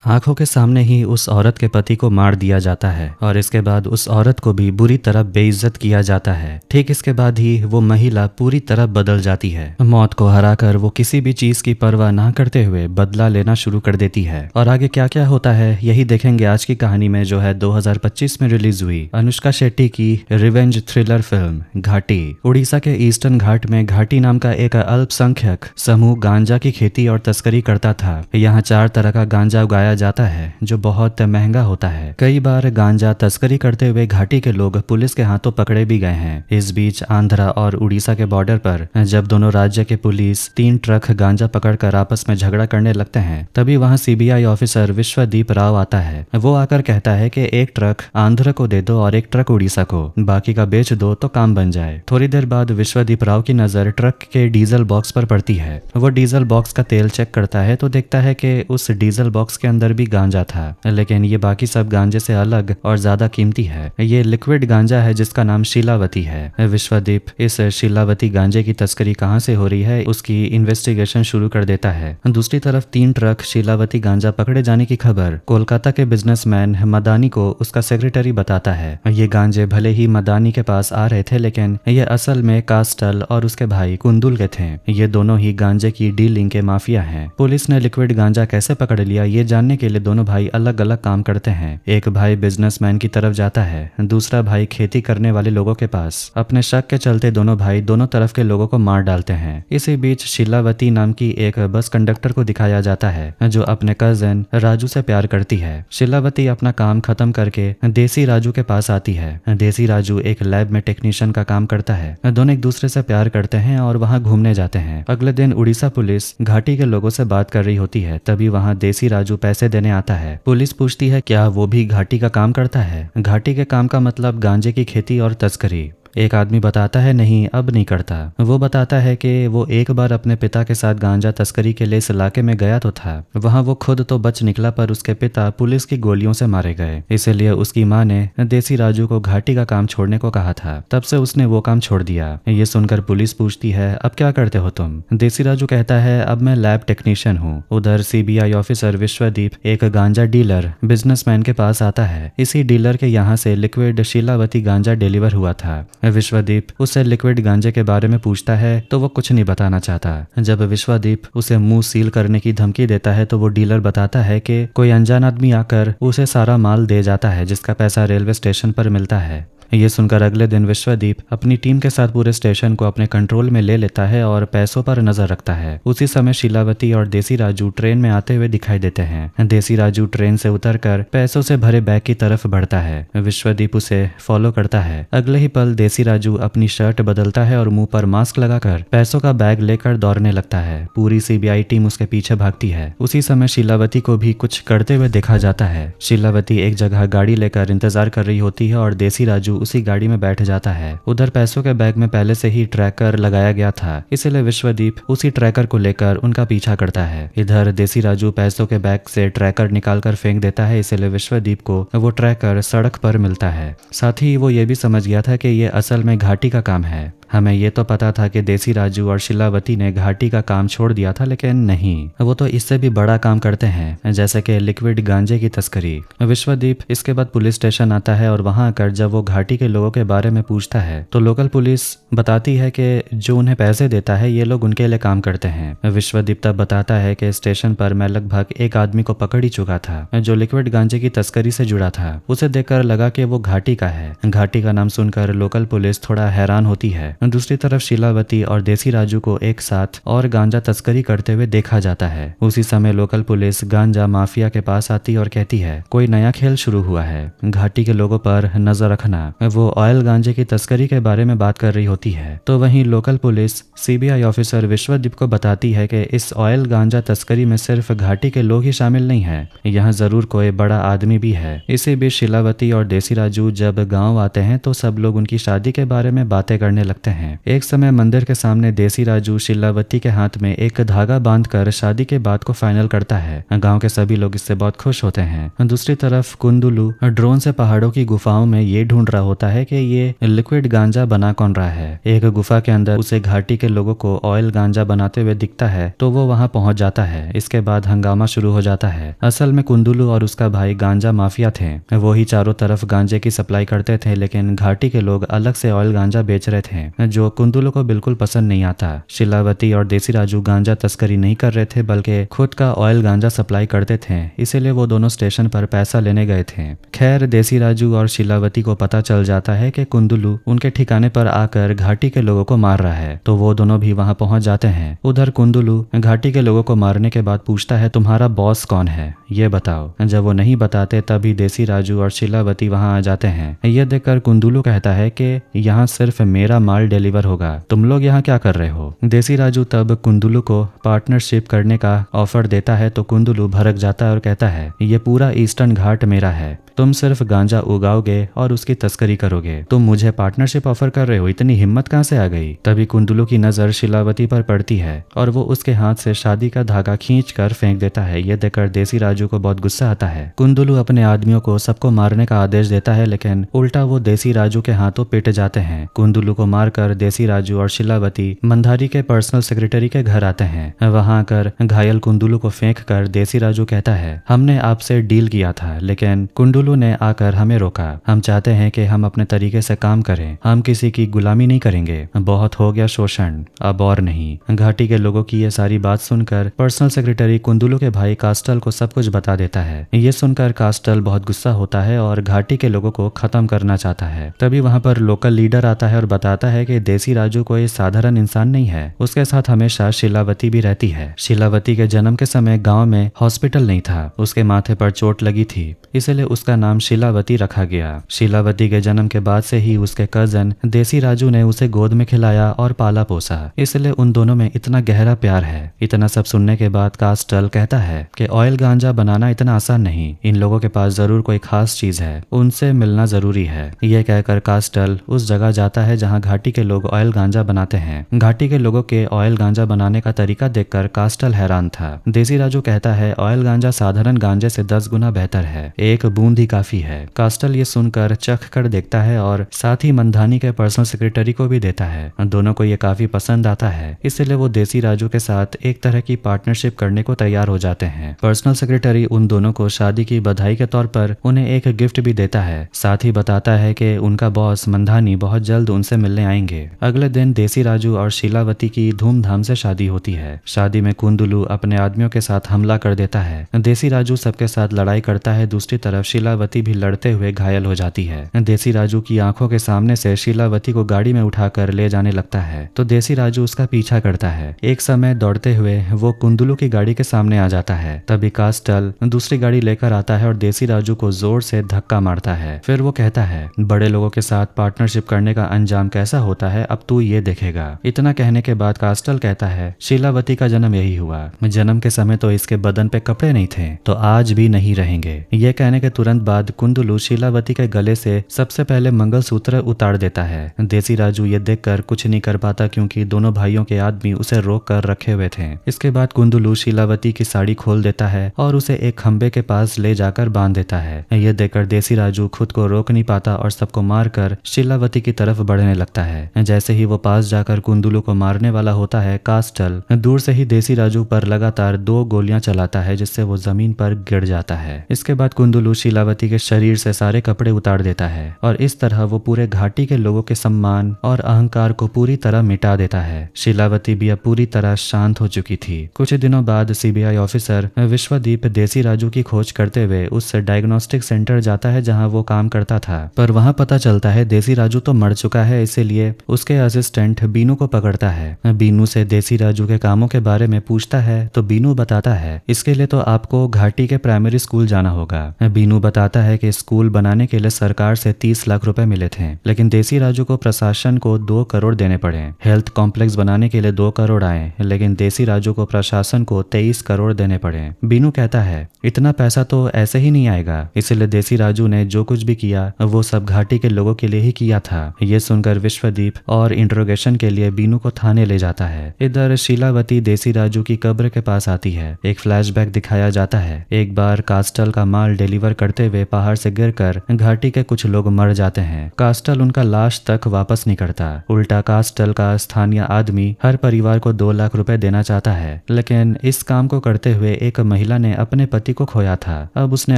आंखों के सामने ही उस औरत के पति को मार दिया जाता है और इसके बाद उस औरत को भी बुरी तरह बेइज्जत किया जाता है। ठीक इसके बाद ही वो महिला पूरी तरह बदल जाती है। मौत को हराकर वो किसी भी चीज की परवाह ना करते हुए बदला लेना शुरू कर देती है। और आगे क्या क्या होता है यही देखेंगे आज की कहानी में, जो है 2025 में रिलीज हुई अनुष्का शेट्टी की रिवेंज थ्रिलर फिल्म घाटी। उड़ीसा के ईस्टर्न घाट में घाटी नाम का एक अल्पसंख्यक समूह गांजा की खेती और तस्करी करता था। यहाँ 4 तरह का गांजा उगाया जाता है जो बहुत महंगा होता है। कई बार गांजा तस्करी करते हुए घाटी के लोग पुलिस के हाथों पकड़े भी गए हैं। इस बीच आंध्रा और उड़ीसा के बॉर्डर पर जब दोनों राज्य के पुलिस 3 ट्रक गांजा पकड़कर आपस में झगड़ा करने लगते हैं, तभी वहां सीबीआई ऑफिसर विश्वदीप राव आता है। वो आकर कहता है कि एक ट्रक आंध्र को दे दो और एक ट्रक उड़ीसा को, बाकी का बेच दो तो काम बन जाए। थोड़ी देर बाद विश्वदीप राव की नजर ट्रक के डीजल बॉक्स पर पड़ती है। वो डीजल बॉक्स का तेल चेक करता है तो देखता है कि उस डीजल बॉक्स के अंदर भी गांजा था, लेकिन ये बाकी सब गांजे से अलग और ज्यादा कीमती है। ये लिक्विड गांजा है जिसका नाम शीलावती है। विश्वदीप इस शीलावती गांजे की तस्करी कहाँ से हो रही है उसकी इन्वेस्टिगेशन शुरू कर देता है। दूसरी तरफ 3 ट्रक शीलावती गांजा पकड़े जाने की खबर कोलकाता के बिजनेसमैन मदानी को उसका सेक्रेटरी बताता है। ये गांजे भले ही मदानी के पास आ रहे थे, लेकिन ये असल में कास्टल और उसके भाई कुंदुल के थे। ये दोनों ही गांजे की डीलिंग के माफिया हैं। पुलिस ने लिक्विड गांजा कैसे पकड़ लिया ये जानने के लिए दोनों भाई अलग अलग काम करते हैं। एक भाई बिजनेसमैन की तरफ जाता है, दूसरा भाई खेती करने वाले लोगों के पास। अपने शक के चलते दोनों भाई दोनों तरफ के लोगों को मार डालते हैं। इसी बीच शीलावती नाम की एक बस कंडक्टर को दिखाया जाता है जो अपने कजन राजू से प्यार करती है। शीलावती अपना काम खत्म करके देसी राजू के पास आती है। देसी राजू एक लैब में टेक्नीशियन का काम करता है। दोनों एक दूसरे से प्यार करते हैं और वहां घूमने जाते हैं। अगले दिन उड़ीसा पुलिस घाटी के लोगों से बात कर रही होती है, तभी वहां देसी राजू पैसे देने आता है। पुलिस पूछती है क्या वो भी घाटी का काम करता है। घाटी के काम का मतलब गांजे की खेती और तस्करी। एक आदमी बताता है नहीं, अब नहीं करता। वो बताता है कि वो एक बार अपने पिता के साथ गांजा तस्करी के लिए इस इलाके में गया तो था। वहां वो खुद तो बच निकला पर उसके पिता पुलिस की गोलियों से मारे गए। इसलिए उसकी माँ ने देसी राजू को घाटी का काम छोड़ने को कहा था। तब से उसने वो काम छोड़ दिया। ये सुनकर पुलिस पूछती है अब क्या करते हो तुम। देसी राजू कहता है अब मैं लैब टेक्नीशियन हूँ। उधर सीबीआई ऑफिसर विश्वदीप एक गांजा डीलर बिजनेसमैन के पास आता है। इसी डीलर के यहाँ से लिक्विड शीलावती गांजा डिलीवर हुआ था। विश्वदीप उससे लिक्विड गांजे के बारे में पूछता है तो वो कुछ नहीं बताना चाहता। जब विश्वदीप उसे मुंह सील करने की धमकी देता है तो वो डीलर बताता है कि कोई अनजान आदमी आकर उसे सारा माल दे जाता है जिसका पैसा रेलवे स्टेशन पर मिलता है। ये सुनकर अगले दिन विश्वदीप अपनी टीम के साथ पूरे स्टेशन को अपने कंट्रोल में ले लेता है और पैसों पर नजर रखता है। उसी समय शीलावती और देसी राजू ट्रेन में आते हुए दिखाई देते हैं। देसी राजू ट्रेन से उतरकर पैसों से भरे बैग की तरफ बढ़ता है। विश्वदीप उसे फॉलो करता है। अगले ही पल देसी राजू अपनी शर्ट बदलता है और मुंह पर मास्क लगाकर पैसों का बैग लेकर दौड़ने लगता है। पूरी सीबीआई टीम उसके पीछे भागती है। उसी समय शीलावती को भी कुछ करते हुए देखा जाता है। शीलावती एक जगह गाड़ी लेकर इंतजार कर रही होती है और देसी राजू उसी गाड़ी में बैठ जाता है। उधर पैसों के बैग में पहले से ही ट्रैकर लगाया गया था, इसलिए विश्वदीप उसी ट्रैकर को लेकर उनका पीछा करता है। इधर देसी राजू पैसों के बैग से ट्रैकर निकालकर फेंक देता है, इसलिए विश्वदीप को वो ट्रैकर सड़क पर मिलता है। साथ ही वो ये भी समझ गया था कि ये असल में घाटी का काम है। हमें ये तो पता था कि देसी राजू और शीलावती ने घाटी का काम छोड़ दिया था, लेकिन नहीं, वो तो इससे भी बड़ा काम करते हैं, जैसे कि लिक्विड गांजे की तस्करी। विश्वदीप इसके बाद पुलिस स्टेशन आता है और वहां आकर जब वो घाटी के लोगों के बारे में पूछता है तो लोकल पुलिस बताती है कि जो उन्हें पैसे देता है ये लोग उनके लिए काम करते हैं। विश्वदीप तब बताता है कि स्टेशन पर मैं लगभग एक आदमी को पकड़ ही चुका था जो लिक्विड गांजे की तस्करी से जुड़ा था। उसे देखकर लगा कि वो घाटी का है। घाटी का नाम सुनकर लोकल पुलिस थोड़ा हैरान होती है। दूसरी तरफ शीलावती और देसी राजू को एक साथ और गांजा तस्करी करते हुए देखा जाता है। उसी समय लोकल पुलिस गांजा माफिया के पास आती और कहती है कोई नया खेल शुरू हुआ है, घाटी के लोगों पर नजर रखना। वो ऑयल गांजे की तस्करी के बारे में बात कर रही होती है तो वहीं local police CBI officer Vishwadeep को बताती है कि इस ऑयल गांजा तस्करी में सिर्फ घाटी के लोग ही शामिल नहीं है, यहाँ जरूर कोई बड़ा आदमी भी है। इसी बीच शीलावती और देसी राजू जब गाँव आते हैं तो सब लोग उनकी शादी के बारे में बातें करने लगते जाते हैं। एक समय मंदिर के सामने देसी राजू शीलावती के हाथ में एक धागा बांधकर शादी के बात को फाइनल करता है। गांव के सभी लोग इससे बहुत खुश होते हैं। दूसरी तरफ कुंदुलू ड्रोन से पहाड़ों की गुफाओं में ये ढूंढ रहा होता है कि ये लिक्विड गांजा बना कौन रहा है। एक गुफा के अंदर उसे घाटी के लोगों को ऑयल गांजा बनाते हुए दिखता है तो वो वहां पहुंच जाता है। इसके बाद हंगामा शुरू हो जाता है। असल में कुंदुलू और उसका भाई गांजा माफिया थे। वो ही चारों तरफ गांजे की सप्लाई करते थे, लेकिन घाटी के लोग अलग से ऑयल गांजा बेच रहे थे जो कुंदुलू को बिल्कुल पसंद नहीं आता। शीलावती और देसी राजू गांजा तस्करी नहीं कर रहे थे बल्कि खुद का ऑयल गांजा सप्लाई करते थे, इसीलिए वो दोनों स्टेशन पर पैसा लेने गए थे। खैर देसी राजू और शीलावती को पता चल जाता है कि कुंदुलू उनके ठिकाने पर आकर घाटी के लोगों को मार रहा है, तो वो दोनों भी वहां पहुंच जाते हैं। उधर कुंदुलू घाटी के लोगों को मारने के बाद पूछता है तुम्हारा बॉस कौन है, ये बताओ। जब वो नहीं बताते तभी देसी राजू और शीलावती वहां आ जाते हैं। यह देखकर कुंदुलू कहता है कि यहाँ सिर्फ मेरा माल डिलीवर होगा, तुम लोग यहाँ क्या कर रहे हो। देसी राजू तब कुंदुलू को पार्टनरशिप करने का ऑफर देता है तो कुंदुलू भड़क जाता है और कहता है ये पूरा ईस्टर्न घाट मेरा है, तुम सिर्फ गांजा उगाओगे और उसकी तस्करी करोगे, तुम मुझे पार्टनरशिप ऑफर कर रहे हो, इतनी हिम्मत कहां से आ गई। तभी कुंदुलू की नजर शीलावती पर पड़ती है और वो उसके हाथ से शादी का धागा खींचकर फेंक देता है। ये देखकर देसी राजू को बहुत गुस्सा आता है। कुंदुलू अपने आदमियों को सबको मारने का आदेश देता है, लेकिन उल्टा वो देसी राजू के हाथों पिट जाते हैं। कुंदुलू को मारकर देसी राजू और शीलावती मंधारी के पर्सनल सेक्रेटरी के घर आते हैं। वहां आकर घायल कुंदुलू को फेंक कर देसी राजू कहता है हमने आपसे डील किया था, लेकिन कुंदुलू ने आकर हमें रोका। हम चाहते हैं कि हम अपने तरीके से काम करें, हम किसी की गुलामी नहीं करेंगे। बहुत हो गया शोषण, अब और नहीं। घाटी के लोगों की ये सारी बात सुनकर पर्सनल सेक्रेटरी कुंदुलू के भाई कास्टल को सब कुछ बता देता है। ये सुनकर कास्टल बहुत गुस्सा होता है और घाटी के लोगों को खत्म करना चाहता है। तभी वहां पर लोकल लीडर आता है और बताता है कि देसी राजू कोई साधारण इंसान नहीं है, उसके साथ हमेशा शीलावती भी रहती है। शीलावती के जन्म के समय गाँव में हॉस्पिटल नहीं था, उसके माथे पर चोट लगी थी, इसलिए उसका नाम शीलावती रखा गया। शीलावती के जन्म के बाद से ही उसके कजन देसी राजू ने उसे गोद में खिलाया और पाला पोसा, इसलिए उन दोनों में इतना गहरा प्यार है। इतना सब सुनने के बाद कास्टल कहता है कि ऑयल गांजा बनाना इतना आसान नहीं, इन लोगों के पास जरूर कोई खास चीज है, उनसे मिलना जरूरी है। यह कहकर कास्टल उस जगह जाता है जहाँ घाटी के लोग ऑयल गांजा बनाते हैं। घाटी के लोगों के ऑयल गांजा बनाने का तरीका देखकर कास्टल हैरान था। देसी राजू कहता है ऑयल गांजा साधारण गांजे से 10 गुना बेहतर है, एक बूंद ही काफी है। कास्टल ये सुनकर चख कर देखता है और साथ ही मंधानी के पर्सनल सेक्रेटरी को भी देता है। दोनों को ये काफी पसंद आता है, इसलिए वो देसी राजू के साथ एक तरह की पार्टनरशिप करने को तैयार हो जाते हैं। पर्सनल सेक्रेटरी उन दोनों को शादी की बधाई के तौर पर उन्हें एक गिफ्ट भी देता है, साथ ही बताता है कि उनका बॉस मंधानी बहुत जल्द उनसे मिलने आएंगे। अगले दिन देसी राजू और शीलावती की धूमधाम से शादी होती है। शादी में कुंदुलू अपने आदमियों के साथ हमला कर देता है। देसी राजू सबके साथ लड़ाई करता है, दूसरी तरफ शीलावती भी लड़ते हुए घायल हो जाती है। देसी राजू की आंखों के सामने से शीलावती को गाड़ी में उठाकर ले जाने लगता है तो देसी राजू उसका पीछा करता है। एक समय दौड़ते हुए वो कुंदुलू की गाड़ी के सामने आ जाता है। तभी कास्टल दूसरी गाड़ी लेकर आता है और देसी राजू को जोर से धक्का मारता है। फिर वो कहता है बड़े लोगों के साथ पार्टनरशिप करने का अंजाम कैसा होता है, अब तू ये देखेगा। इतना कहने के बाद कास्टल कहता है शीलावती का जन्म यही हुआ, जन्म के समय तो इसके बदन पे कपड़े नहीं थे, तो आज भी नहीं रहेंगे। ये कहने के तुरंत बाद कुंदुलू शीलावती के गले से सबसे पहले मंगलसूत्र उतार देता है। देसी राजू ये देखकर कुछ नहीं कर पाता क्योंकि दोनों भाइयों के आदमी उसे रोक कर रखे हुए थे। इसके बाद कुंदुलू शीलावती की साड़ी खोल देता है और उसे एक खंबे के पास ले जाकर बांध देता है। ये देखकर देसी राजू खुद को रोक नहीं पाता और सबको मारकर शीलावती की तरफ बढ़ने लगता है। जैसे ही वो पास जाकर कुंदुलू को मारने वाला होता है, कास्टल दूर से ही देसी राजू पर लगातार 2 गोलियां चलाता है जिससे वो जमीन पर गिर जाता है। इसके बाद कुंदुलू शीलावती के शरीर से सारे कपड़े उतार देता है और इस तरह वो पूरे घाटी के लोगों के सम्मान और अहंकार को पूरी तरह मिटा देता है। शीलावती भी अब पूरी तरह शांत हो चुकी थी। कुछ दिनों बाद सीबीआई ऑफिसर विश्वदीप देसी राजू की खोज करते हुए उस डायग्नोस्टिक सेंटर जाता है जहां वो काम करता था, पर वहां पता चलता है देसी राजू तो मर चुका है, इसीलिए उसके असिस्टेंट बीनू को पकड़ता है। बीनू से देसी राजू के कामों के बारे में पूछता है तो बीनू बताता है इसके लिए तो आपको घाटी के प्राइमरी स्कूल जाना होगा। बीनू बताता है कि स्कूल बनाने के लिए सरकार से 30 लाख रुपए मिले थे, लेकिन देसी राजू को प्रशासन को 2 करोड़ देने पड़े। हेल्थ कॉम्प्लेक्स बनाने के लिए 2 करोड़ आए, लेकिन देसी राजू को प्रशासन को 23 करोड़ देने पड़े। बीनू कहता है इतना पैसा तो ऐसे ही नहीं आएगा, इसलिए देसी राजू ने जो कुछ भी किया वो सब घाटी के लोगों के लिए ही किया था। ये सुनकर विश्वदीप विश्वदीप और इंट्रोगेशन के लिए बीनू को थाने ले जाता है। इधर शीलावती देसी राजू की कब्र के पास आती है। एक फ्लैशबैक दिखाया जाता है। एक बार कास्टल का माल डिलीवर करते हुए पहाड़ से गिरकर घाटी के कुछ लोग मर जाते हैं। कास्टल उनका लाश तक वापस नहीं करता। उल्टा कास्टल का स्थानीय आदमी हर परिवार को 2 लाख रुपए देना चाहता है, लेकिन इस काम को करते हुए एक महिला ने अपने पति को खोया था। अब उसने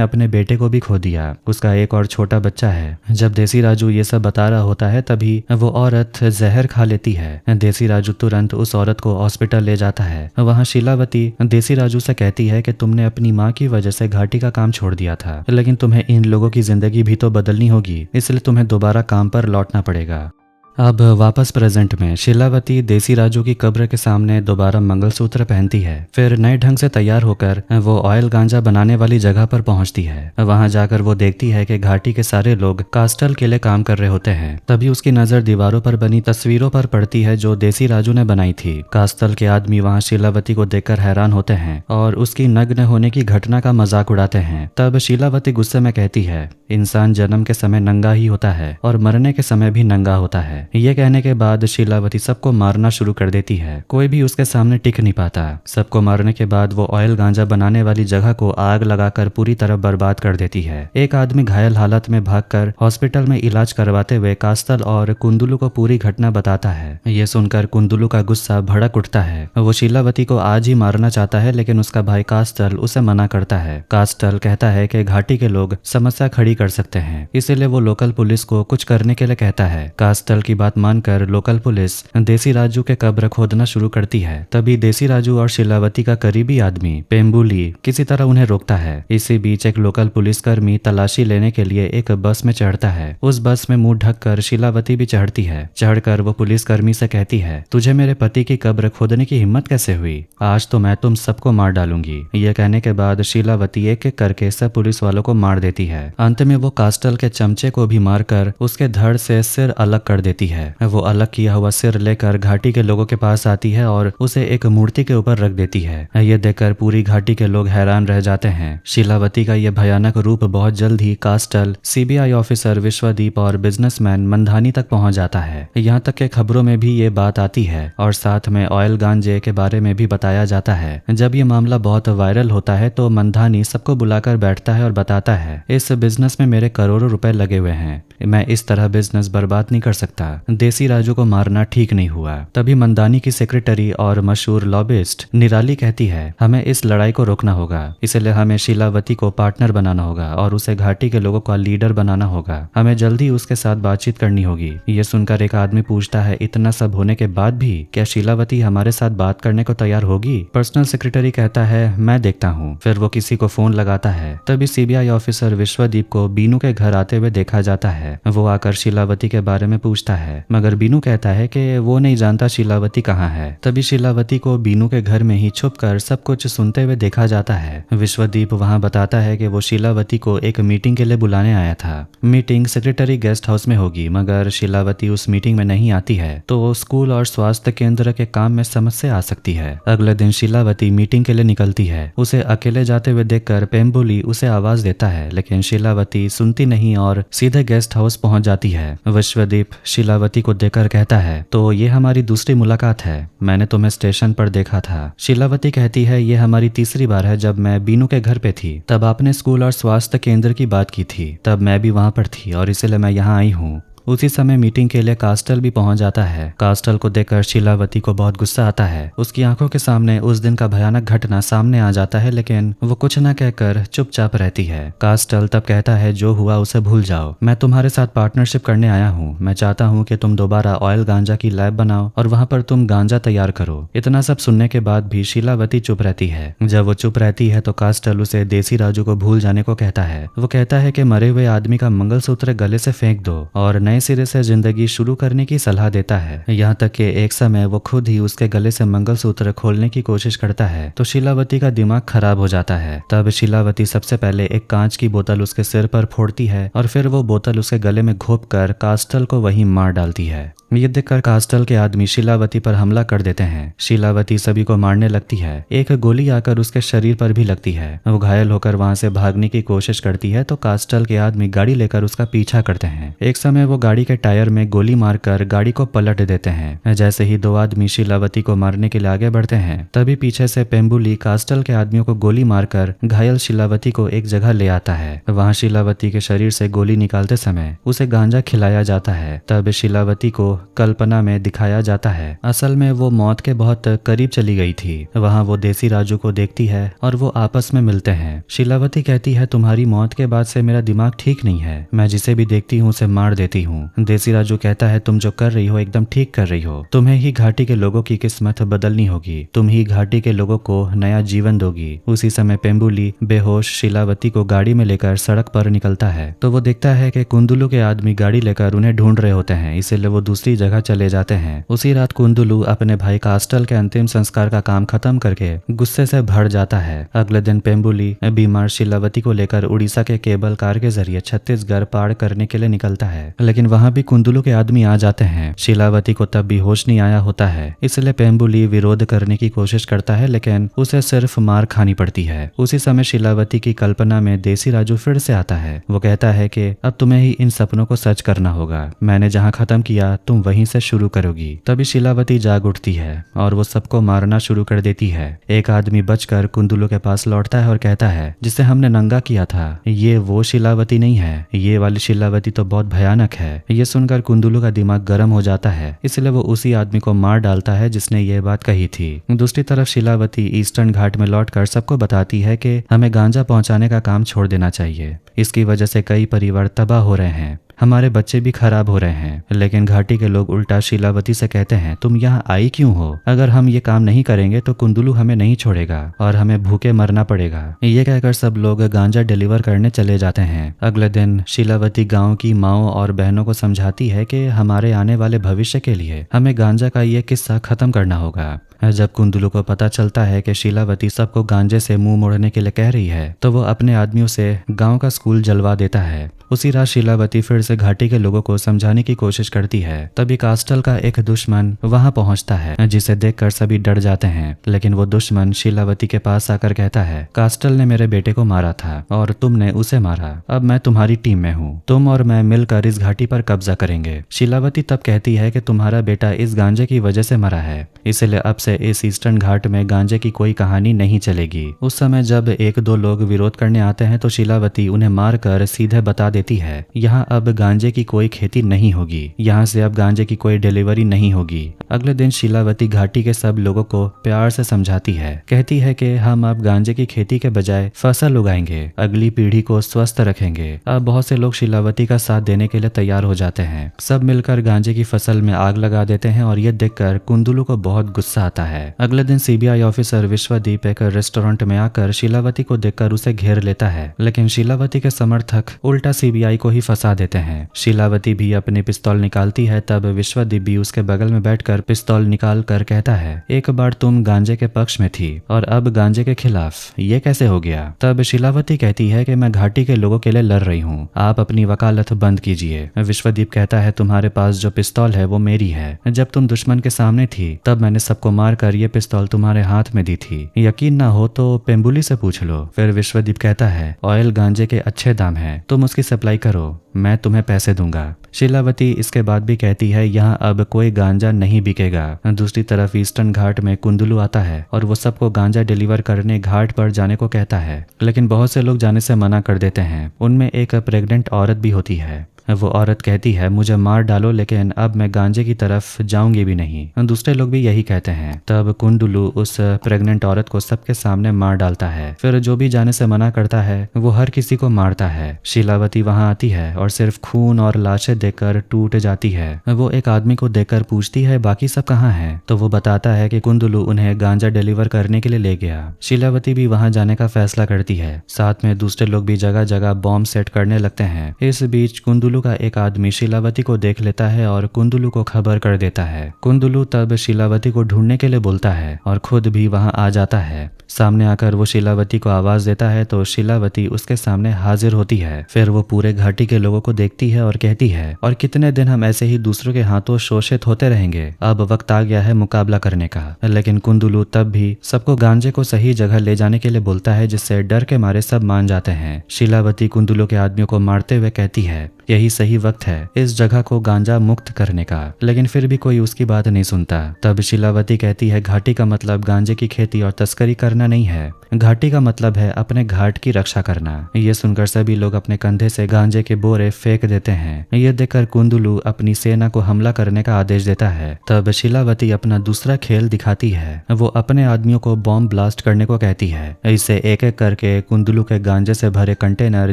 अपने बेटे को भी खो दिया। उसका एक और छोटा बच्चा है। जब देसी राजू ये सब बता रहा होता है तभी वो औरत जहर खा लेती है। देसी राजू तुरंत उस औरत को हॉस्पिटल ले जाता है। वहाँ शीलावती देसी राजू से कहती है कि तुमने अपनी माँ की वजह से घाटी का काम छोड़ दिया था, लेकिन तुम्हें इन लोगों की जिंदगी भी तो बदलनी होगी, इसलिए तुम्हें दोबारा काम पर लौटना पड़ेगा। अब वापस प्रेजेंट में शीलावती देसी राजू की कब्र के सामने दोबारा मंगलसूत्र पहनती है। फिर नए ढंग से तैयार होकर वो ऑयल गांजा बनाने वाली जगह पर पहुंचती है। वहां जाकर वो देखती है कि घाटी के सारे लोग कास्टल के लिए काम कर रहे होते हैं। तभी उसकी नजर दीवारों पर बनी तस्वीरों पर पड़ती है जो देसी राजू ने बनाई थी। कास्टल के आदमी वहाँ शीलावती को देखकर हैरान होते हैं और उसकी नग्न होने की घटना का मजाक उड़ाते हैं। तब शीलावती गुस्से में कहती है, इंसान जन्म के समय नंगा ही होता है और मरने के समय भी नंगा होता है। ये कहने के बाद शीलावती सबको मारना शुरू कर देती है। कोई भी उसके सामने टिक नहीं पाता। सबको मारने के बाद वो ऑयल गांजा बनाने वाली जगह को आग लगाकर पूरी तरह बर्बाद कर देती है। एक आदमी घायल हालत में भागकर हॉस्पिटल में इलाज करवाते हुए कास्टल और कुंदुलू को पूरी घटना बताता है। ये सुनकर कुंदुलू का गुस्सा भड़क उठता है। वो शीलावती को आज ही मारना चाहता है, लेकिन उसका भाई कास्टल उसे मना करता है। कास्टल कहता है कि घाटी के लोग समस्या खड़ी कर सकते हैं, इसीलिए वो लोकल पुलिस को कुछ करने के लिए कहता है। कास्टल की बात मानकर लोकल पुलिस देसी राजू के कब्र खोदना शुरू करती है। तभी देसी राजू और शीलावती का करीबी आदमी पेम्बुली किसी तरह उन्हें रोकता है। इसी बीच एक लोकल पुलिसकर्मी तलाशी लेने के लिए एक बस में चढ़ता है। उस बस में मुंह ढककर शीलावती भी चढ़ती है। चढ़कर वो पुलिसकर्मी से कहती है, तुझे मेरे पति की कब्र खोदने की हिम्मत कैसे हुई? आज तो मैं तुम सबको मार डालूंगी। यह कहने के बाद शीलावती एक एक करके सब पुलिस वालों को मार देती है। अंत में वो कास्टल के चमचे को भी मारकर उसके धड़ से सिर अलग कर देती है। वो अलग किया हुआ सिर लेकर घाटी के लोगों के पास आती है और उसे एक मूर्ति के ऊपर रख देती है। ये देखकर पूरी घाटी के लोग हैरान रह जाते हैं। शीलावती का यह भयानक रूप बहुत जल्द ही कास्टल, सीबीआई ऑफिसर विश्वदीप और बिजनेसमैन मंधानी तक पहुंच जाता है। यहाँ तक के खबरों में भी ये बात आती है और साथ में ऑयल गांजे के बारे में भी बताया जाता है। जब ये मामला बहुत वायरल होता है तो मंधानी सबको बुलाकर बैठता है और बताता है, इस बिजनेस में मेरे करोड़ों रुपए लगे हुए हैं, मैं इस तरह बिजनेस बर्बाद नहीं कर सकता। देसी राजू को मारना ठीक नहीं हुआ। तभी मंदानी की सेक्रेटरी और मशहूर लॉबिस्ट निराली कहती है, हमें इस लड़ाई को रोकना होगा, इसलिए हमें शीलावती को पार्टनर बनाना होगा और उसे घाटी के लोगों का लीडर बनाना होगा। हमें जल्दी उसके साथ बातचीत करनी होगी। ये सुनकर एक आदमी पूछता है, इतना सब होने के बाद भी क्या शीलावती हमारे साथ बात करने को तैयार होगी? पर्सनल सेक्रेटरी कहता है, मैं देखता हूँ। फिर वो किसी को फोन लगाता है। तभी सीबीआई ऑफिसर विश्वदीप को बीनू के घर आते हुए देखा जाता है। वो आकर शीलावती के बारे में पूछता है, मगर बीनू कहता है कि वो नहीं जानता शीलावती कहाँ है। तभी शीलावती को बीनू के घर में ही छुपकर सब कुछ सुनते हुए देखा जाता है। विश्वदीप वहाँ बताता है कि वो शीलावती को एक मीटिंग के लिए बुलाने आया था। मीटिंग सेक्रेटरी गेस्ट हाउस में होगी, मगर शीलावती उस मीटिंग में नहीं आती है तो स्कूल और स्वास्थ्य केंद्र के काम में समस्या आ सकती है। अगले दिन शीलावती मीटिंग के लिए निकलती है। उसे अकेले जाते हुए देखकर पेम्बुली उसे आवाज देता है, लेकिन शीलावती सुनती नहीं और सीधे गेस्ट हाउस पहुंच जाती है। विश्वदीप शीलावती को देखकर कहता है, तो ये हमारी दूसरी मुलाकात है, मैंने तुम्हें स्टेशन पर देखा था। शीलावती कहती है, ये हमारी तीसरी बार है। जब मैं बीनू के घर पे थी तब आपने स्कूल और स्वास्थ्य केंद्र की बात की थी, तब मैं भी वहां पर थी और इसलिए मैं यहाँ आई हूँ। उसी समय मीटिंग के लिए कास्टल भी पहुंच जाता है। कास्टल को देखकर शीलावती को बहुत गुस्सा आता है। उसकी आंखों के सामने उस दिन का भयानक घटना सामने आ जाता है, लेकिन वो कुछ न कहकर चुपचाप रहती है। कास्टल तब कहता है, जो हुआ उसे भूल जाओ, मैं तुम्हारे साथ पार्टनरशिप करने आया हूँ। मैं चाहता हूँ कि तुम दोबारा ऑयल गांजा की लैब बनाओ और वहाँ पर तुम गांजा तैयार करो। इतना सब सुनने के बाद भी शीलावती चुप रहती है। जब वो चुप रहती है तो कास्टल उसे देसी राजू को भूल जाने को कहता है। वो कहता है कि मरे हुए आदमी का मंगलसूत्र गले से फेंक दो और नए सिरे से जिंदगी शुरू करने की सलाह देता है। यहाँ तक कि एक समय वो खुद ही उसके गले से मंगलसूत्र खोलने की कोशिश करता है तो शीलावती का दिमाग खराब हो जाता है। तब शीलावती सबसे पहले एक कांच की बोतल उसके सिर पर फोड़ती है और फिर वो बोतल उसके गले में घोंपकर कास्टल को वहीं मार डालती है। ये देखकर कास्टल के आदमी शीलावती पर हमला कर देते हैं। शीलावती सभी को मारने लगती है। एक गोली आकर उसके शरीर पर भी लगती है। वो घायल होकर वहां से भागने की कोशिश करती है तो कास्टल के आदमी गाड़ी लेकर उसका पीछा करते हैं। एक समय वो गाड़ी के टायर में गोली मारकर गाड़ी को पलट देते हैं। जैसे ही दो आदमी शीलावती को मारने के लिए आगे बढ़ते हैं तभी पीछे से पेम्बुली कास्टल के आदमियों को गोली मारकर घायल शीलावती को एक जगह ले आता है। वहां शीलावती के शरीर से गोली निकालते समय उसे गांजा खिलाया जाता है। तब शीलावती को कल्पना में दिखाया जाता है असल में वो मौत के बहुत करीब चली गई थी। वहां वो देसी राजू को देखती है और वो आपस में मिलते हैं। शीलावती कहती है तुम्हारी मौत के बाद से मेरा दिमाग ठीक नहीं है, मैं जिसे भी देखती हूँ उसे मार देती हूँ। देसी राजू कहता है तुम जो कर रही हो एकदम ठीक कर रही हो, तुम्हें ही घाटी के लोगों की किस्मत बदलनी होगी, तुम ही घाटी के लोगों को नया जीवन दोगी। उसी समय पेम्बुली बेहोश शीलावती को गाड़ी में लेकर सड़क पर निकलता है तो वो देखता है कि कुंदुलू के आदमी गाड़ी लेकर उन्हें ढूंढ रहे होते हैं, इसीलिए वो दूसरी जगह चले जाते हैं। उसी रात कुंदुलू अपने भाई कास्टल के अंतिम संस्कार का काम खत्म करके गुस्से से भर जाता है। अगले दिन पेम्बुली बीमार शीलावती को लेकर उड़ीसा के केबल कार के जरिए छत्तीसगढ़ पार करने के लिए निकलता है, लेकिन वहां भी कुंदुलू के आदमी आ जाते हैं। शीलावती को तब भी होश नहीं आया होता है, इसलिए पेम्बुली विरोध करने की कोशिश करता है लेकिन उसे सिर्फ मार खानी पड़ती है। उसी समय शीलावती की कल्पना में देसी राजू फिर से आता है। वो कहता है कि अब तुम्हें ही इन सपनों को सच करना होगा, मैंने जहाँ खत्म किया तुम वहीं से शुरू करोगी। तभी शीलावती जाग उठती है और वो सबको मारना शुरू कर देती है। एक आदमी बचकर कुंदुलू के पास लौटता है और कहता है जिसे हमने नंगा किया था ये वो शीलावती नहीं है, ये वाली शीलावती तो बहुत भयानक है। ये सुनकर कुंदुलू का दिमाग गर्म हो जाता है, इसलिए वो उसी आदमी को मार डालता है जिसने ये बात कही थी। दूसरी तरफ शीलावती ईस्टर्न घाट में लौटकर सबको बताती है कि हमें गांजा पहुंचाने का काम छोड़ देना चाहिए, इसकी वजह से कई परिवार तबाह हो रहे हैं, हमारे बच्चे भी खराब हो रहे हैं। लेकिन घाटी के लोग उल्टा शीलावती से कहते हैं तुम यहाँ आई क्यों हो, अगर हम ये काम नहीं करेंगे तो कुंदुलू हमें नहीं छोड़ेगा और हमें भूखे मरना पड़ेगा। ये कहकर सब लोग गांजा डिलीवर करने चले जाते हैं। अगले दिन शीलावती गांव की माओ और बहनों को समझाती है कि हमारे आने वाले भविष्य के लिए हमें गांजा का ये किस्सा खत्म करना होगा। जब कुंदुलू को पता चलता है कि शीलावती सबको गांजे से मुंह मोड़ने के लिए कह रही है तो वो अपने आदमियों से गांव का स्कूल जलवा देता है। उसी रात शीलावती फिर से घाटी के लोगों को समझाने की कोशिश करती है। तभी कास्टल का एक दुश्मन वहां पहुंचता है जिसे देखकर सभी डर जाते हैं, लेकिन वो दुश्मन शीलावती के पास आकर कहता है कास्टल ने मेरे बेटे को मारा था और तुमने उसे मारा, अब मैं तुम्हारी टीम में हूँ, तुम और मैं मिलकर इस घाटी पर कब्जा करेंगे। शीलावती तब कहती है कि तुम्हारा बेटा इस गांजे की वजह से मरा है, इसलिए अब से इस ईस्टर्न घाट में गांजे की कोई कहानी नहीं चलेगी। उस समय जब एक दो लोग विरोध करने आते हैं तो शीलावती उन्हें मारकर सीधे बता देती है यहाँ अब गांजे की कोई खेती नहीं होगी, यहाँ से अब गांजे की कोई डिलीवरी नहीं होगी। अगले दिन शीलावती घाटी के सब लोगों को प्यार से समझाती है, कहती है कि हम अब गांजे की खेती के बजाय फसल उगाएंगे, अगली पीढ़ी को स्वस्थ रखेंगे। अब बहुत से लोग शीलावती का साथ देने के लिए तैयार हो जाते हैं। सब मिलकर गांजे की फसल में आग लगा देते हैं और ये देखकर कुंदुलू को बहुत गुस्सा आता है। अगले दिन सीबीआई ऑफिसर विश्वदीप एक रेस्टोरेंट में आकर शीलावती को देखकर उसे घेर लेता है, लेकिन शीलावती के समर्थक उल्टा सीबीआई को ही फंसा देते हैं। शीलावती भी अपनी पिस्तौल निकालती है, तब विश्वदीप भी उसके बगल में बैठकर पिस्तौल निकाल कर कहता है एक बार तुम गांजे के पक्ष में थी और अब गांजे के खिलाफ, ये कैसे हो गया। तब शीलावती कहती है कि मैं घाटी के लोगों के लिए लड़ रही हूँ, आप अपनी वकालत बंद कीजिए। विश्वदीप कहता है तुम्हारे पास जो पिस्तौल है वो मेरी है, जब तुम दुश्मन के सामने थी तब मैंने सबको मारकर ये पिस्तौल तुम्हारे हाथ में दी थी, यकीन ना हो तो पेम्बुली से पूछ लो। फिर विश्वदीप कहता है ऑयल गांजे के अच्छे दाम है, तुम उसकी सप्लाई करो, मैं तुम्हें पैसे दूंगा। शीलावती इसके बाद भी कहती है यहाँ अब कोई गांजा नहीं बिकेगा। दूसरी तरफ ईस्टर्न घाट में कुंदुलू आता है और वो सबको गांजा डिलीवर करने घाट पर जाने को कहता है, लेकिन बहुत से लोग जाने से मना कर देते हैं। उनमें एक प्रेग्नेंट औरत भी होती है। वो औरत कहती है मुझे मार डालो, लेकिन अब मैं गांजे की तरफ जाऊंगी भी नहीं। दूसरे लोग भी यही कहते हैं। तब कुंदुलू उस प्रेग्नेंट औरत को सबके सामने मार डालता है। फिर जो भी जाने से मना करता है वो हर किसी को मारता है। शीलावती वहां आती है और सिर्फ खून और लाशें देखकर टूट जाती है। वो एक आदमी को देखकर पूछती है बाकी सब कहाँ हैं, तो वो बताता है कि कुंदुलू उन्हें गांजा डिलीवर करने के लिए ले गया। शीलावती भी वहां जाने का फैसला करती है। साथ में दूसरे लोग भी जगह जगह बॉम्ब सेट करने लगते हैं। इस बीच कुंदुलू का एक आदमी शीलावती को देख लेता है और कुंदुलू को खबर कर देता है। कुंदुलू तब शीलावती को ढूंढने के लिए बोलता है और खुद भी वहां आ जाता है। सामने आकर वो शीलावती को आवाज देता है तो शीलावती उसके सामने हाजिर होती है। फिर वो पूरे घाटी के लोगों को देखती है और कहती है और कितने दिन हम ऐसे ही दूसरों के हाथों शोषित होते रहेंगे, अब वक्त आ गया है मुकाबला करने का। लेकिन कुंदुलू तब भी सबको गांजे को सही जगह ले जाने के लिए बोलता है, जिससे डर के मारे सब मान जाते हैं। शीलावती कुंदुलू के आदमियों को मारते हुए कहती है यही सही वक्त है इस जगह को गांजा मुक्त करने का। लेकिन फिर भी कोई उसकी बात नहीं सुनता। तब शीलावती कहती है घाटी का मतलब गांजे की खेती और तस्करी करना नहीं है, घाटी का मतलब है अपने घाट की रक्षा करना। ये सुनकर सभी लोग अपने कंधे से गांजे के बोरे फेंक देते हैं। ये देखकर कुंदुलू अपनी सेना को हमला करने का आदेश देता है। तब शीलावती अपना दूसरा खेल दिखाती है। वो अपने आदमियों को बॉम्ब ब्लास्ट करने को कहती है। इससे एक एक करके कुंदुलू के गांजे से भरे कंटेनर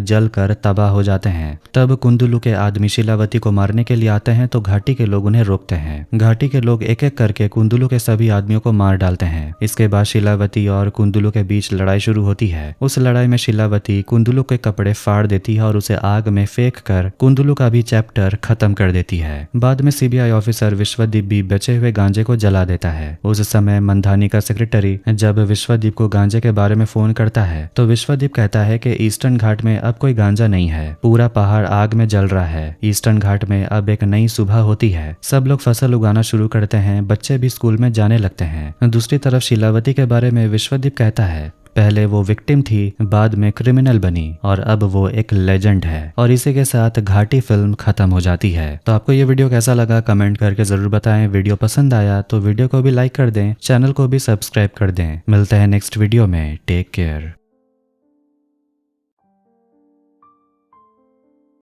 जलकर तबाह हो जाते हैं। तब कुंदुलू के आदमी शीलावती को मारने के लिए आते हैं तो घाटी के लोग उन्हें रोकते हैं। घाटी के लोग एक एक करके कुंदुलू के सभी आदमियों को मार डालते हैं। इसके बाद शीलावती और कुंदुलू के बीच लड़ाई शुरू होती है। उस लड़ाई में शीलावती कुंदुलू के कपड़े फाड़ देती है और उसे आग में फेंक कर कुंदुलू का भी चैप्टर खत्म कर देती है। बाद में सीबीआई ऑफिसर विश्वदीप भी बचे हुए गांजे को जला देता है। उस समय मंधानी का सेक्रेटरी जब विश्वदीप को गांजे के बारे में फोन करता है तो विश्वदीप कहता है कि ईस्टर्न घाट में अब कोई गांजा नहीं है, पूरा पहाड़ आग में जल रहा है। ईस्टर्न घाट में अब एक नई सुबह होती है। सब लोग फसल उगाना शुरू करते हैं, बच्चे भी स्कूल में जाने लगते हैं। दूसरी तरफ शीलावती के बारे में विश्वदीप कहता है पहले वो विक्टिम थी, बाद में क्रिमिनल बनी और अब वो एक लेजेंड है। और इसी के साथ घाटी फिल्म खत्म हो जाती है। तो आपको ये वीडियो कैसा लगा कमेंट करके जरूर बताएं। वीडियो पसंद आया तो वीडियो को भी लाइक कर दें, चैनल को भी सब्सक्राइब कर दें। मिलते हैं नेक्स्ट वीडियो में। Take care.